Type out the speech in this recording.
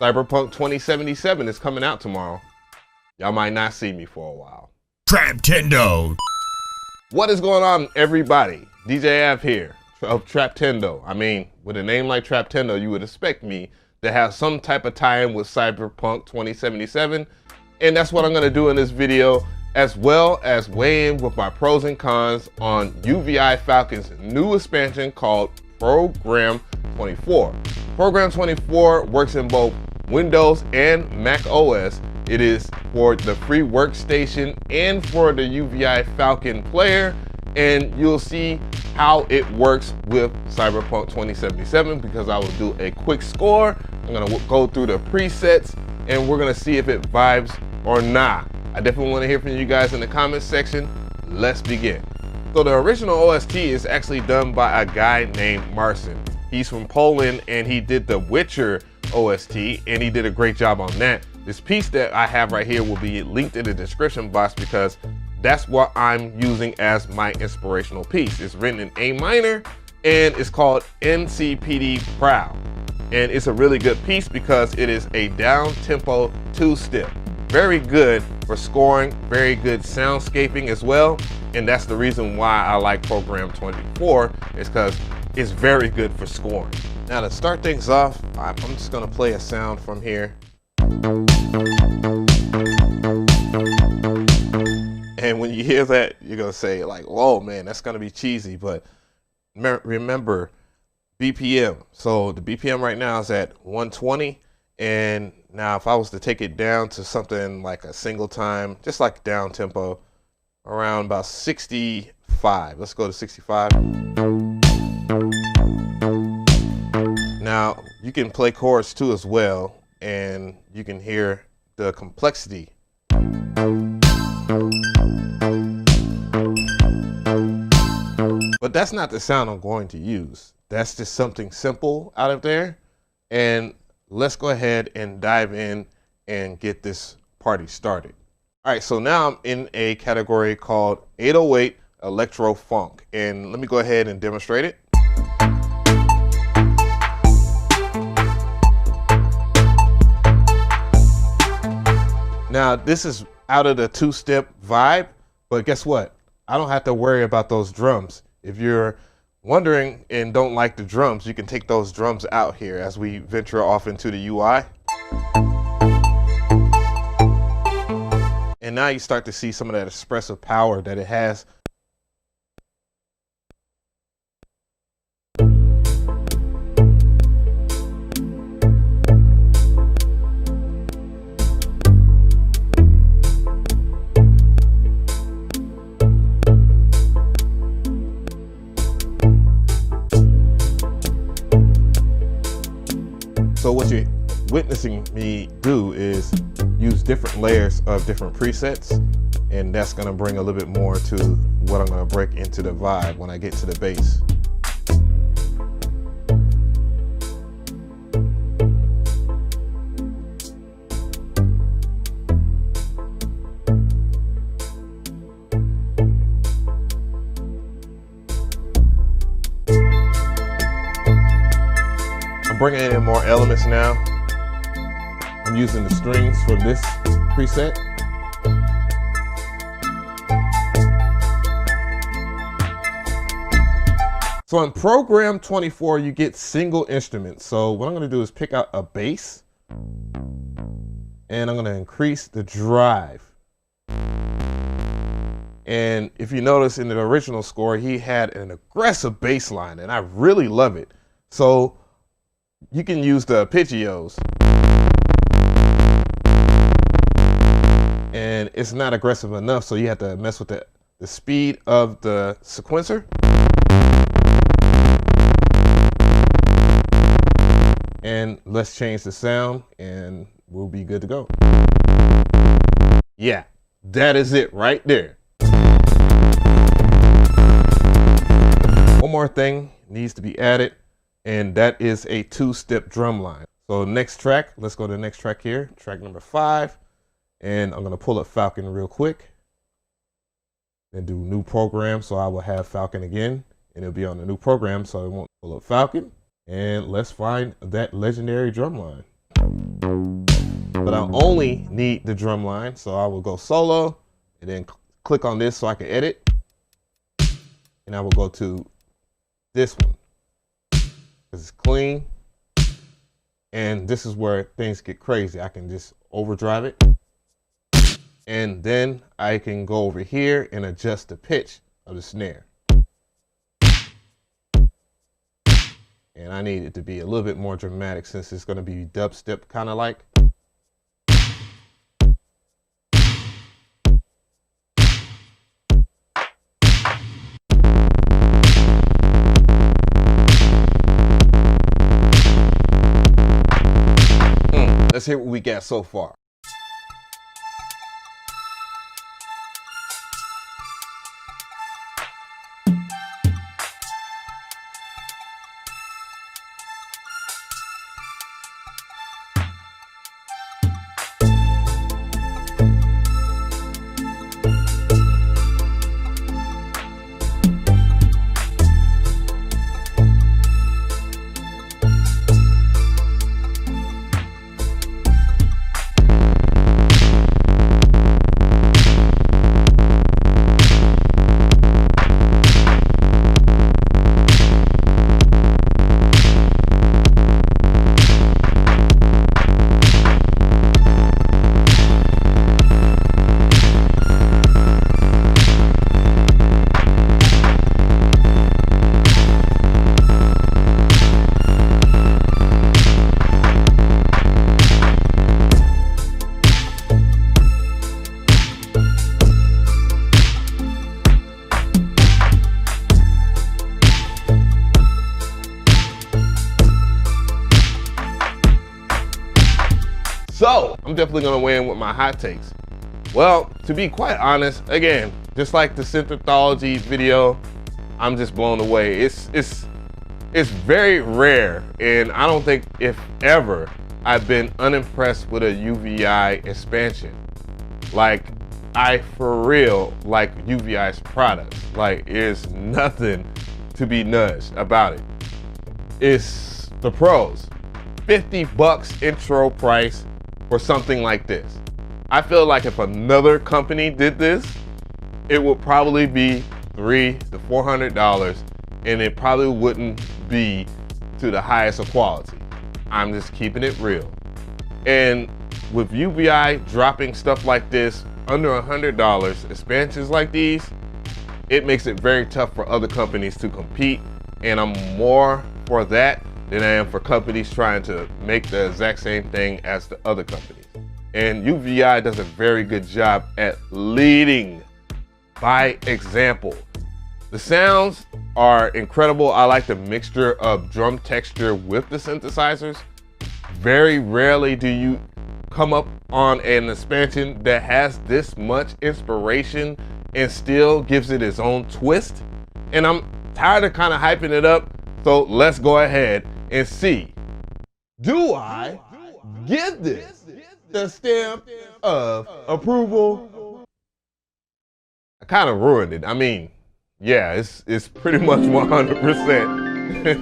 Cyberpunk 2077 is coming out tomorrow. Y'all might not see me for a while. Traptendo. What is going on, everybody? DJ Av here of Traptendo. I mean, with a name like Traptendo, you would expect me to have some type of tie-in with Cyberpunk 2077, and that's what I'm going to do in this video, as well as weigh in with my pros and cons on UVI Falcon's new expansion called Program 24. Program 24 works in both Windows and Mac OS. It is for the free workstation and for the UVI Falcon player, and you'll see how it works with Cyberpunk 2077 because I will do a quick score. I'm gonna go through the presets and we're gonna see if it vibes or not. I definitely want to hear from you guys in the comments section. Let's begin. So the original OST is actually done by a guy named Marcin. He's from Poland and he did the Witcher OST and he did a great job on that. This piece that I have right here will be linked in the description box because that's what I'm using as my inspirational piece. It's written in A minor and it's called NCPD Proud. And it's a really good piece because it is a down-tempo two-step. Very good for scoring, very good soundscaping as well. And that's the reason why I like Program 24, is because it's very good for scoring. Now to start things off, I'm just gonna play a sound from here. And when you hear that, you're gonna say like, whoa man, that's gonna be cheesy, but remember BPM. So the BPM right now is at 120. And now if I was to take it down to something like a single time, just like down tempo, around about 65. Let's go to 65. Now you can play chords too as well, and you can hear the complexity. But that's not the sound I'm going to use. That's just something simple out of there. And let's go ahead and dive in and get this party started. All right, so now I'm in a category called 808 Electro Funk. And let me go ahead and demonstrate it. Now, this is out of the two-step vibe, but guess what? I don't have to worry about those drums. If you're wondering and don't like the drums, you can take those drums out here as we venture off into the UI. And now you start to see some of that expressive power that it has. So what you're witnessing me do is use different layers of different presets, and that's gonna bring a little bit more to what I'm gonna break into the vibe when I get to the bass. Bringing in more elements now. I'm using the strings for this preset. So in Program 24, you get single instruments. So what I'm gonna do is pick out a bass and I'm gonna increase the drive. And if you notice in the original score, he had an aggressive bass line and I really love it. So you can use the arpeggios. And it's not aggressive enough, so you have to mess with the speed of the sequencer. And let's change the sound and we'll be good to go. Yeah, that is it right there. One more thing needs to be added, and that is a two-step drum line. So next track, let's go to the next track here, track number 5. And I'm gonna pull up Falcon real quick and do new program. So I will have Falcon again and it'll be on the new program. So I won't pull up Falcon, and let's find that legendary drum line. but I only need the drum line. So I will go solo and then click on this so I can edit. And I will go to this one because it's clean. And this is where things get crazy. I can just overdrive it. And then I can go over here and adjust the pitch of the snare. And I need it to be a little bit more dramatic since it's going to be dubstep kind of like. Let's hear what we got so far. So I'm definitely gonna weigh in with my hot takes. Well, to be quite honest, again, just like the synthology video, I'm just blown away. It's very rare, and I don't think if ever I've been unimpressed with a UVI expansion. Like, I for real like UVI's products. Like, there's nothing to be nudged about it. It's the pros. 50 bucks intro price for something like this. I feel like if another company did this, it would probably be $300 to $400, and it probably wouldn't be to the highest of quality. I'm just keeping it real. And with UVI dropping stuff like this under $100, expansions like these, it makes it very tough for other companies to compete. And I'm more for that than I am for companies trying to make the exact same thing as the other companies. And UVI does a very good job at leading by example. The sounds are incredible. I like the mixture of drum texture with the synthesizers. Very rarely do you come up on an expansion that has this much inspiration and still gives it its own twist. And I'm tired of kind of hyping it up, so let's go ahead and see. Do I give this the stamp of approval? I kind of ruined it. I mean, yeah, it's pretty much 100%.